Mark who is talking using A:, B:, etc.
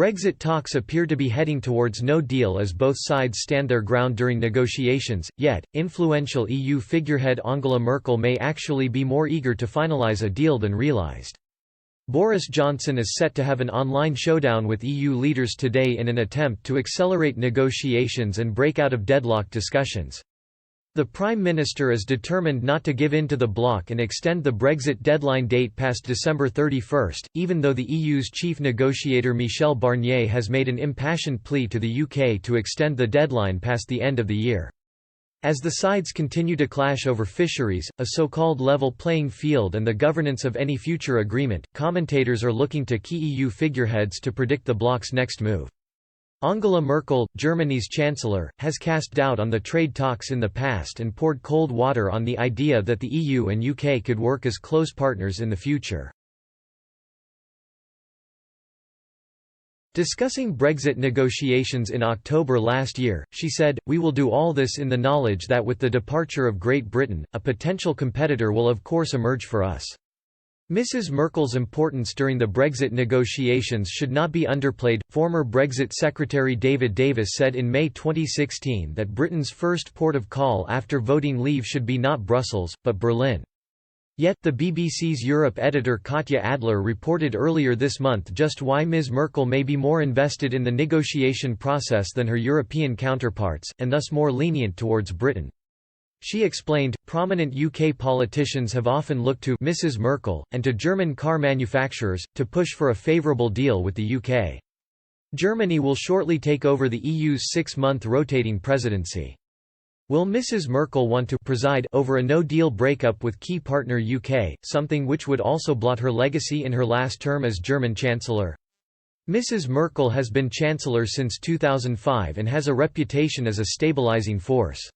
A: Brexit talks appear to be heading towards no deal as both sides stand their ground during negotiations, yet, influential EU figurehead Angela Merkel may actually be more eager to finalise a deal than realised. Boris Johnson is set to have an online showdown with EU leaders today in an attempt to accelerate negotiations and break out of deadlocked discussions. The Prime Minister is determined not to give in to the bloc and extend the Brexit deadline date past December 31, even though the EU's chief negotiator Michel Barnier has made an impassioned plea to the UK to extend the deadline past the end of the year. As the sides continue to clash over fisheries, a so-called level playing field and the governance of any future agreement, commentators are looking to key EU figureheads to predict the bloc's next move. Angela Merkel, Germany's chancellor, has cast doubt on the trade talks in the past and poured cold water on the idea that the EU and UK could work as close partners in the future. Discussing Brexit negotiations in October last year, she said, "We will do all this in the knowledge that with the departure of Great Britain, a potential competitor will of course emerge for us." Mrs. Merkel's importance during the Brexit negotiations should not be underplayed. Former Brexit Secretary David Davis said in May 2016 that Britain's first port of call after voting leave should be not Brussels, but Berlin. Yet, the BBC's Europe editor Katja Adler reported earlier this month just why Ms. Merkel may be more invested in the negotiation process than her European counterparts, and thus more lenient towards Britain. She explained, prominent UK politicians have often looked to Mrs. Merkel, and to German car manufacturers, to push for a favourable deal with the UK. Germany will shortly take over the EU's 6-month rotating presidency. Will Mrs. Merkel want to preside over a no-deal breakup with key partner UK, something which would also blot her legacy in her last term as German Chancellor? Mrs. Merkel has been Chancellor since 2005 and has a reputation as a stabilising force.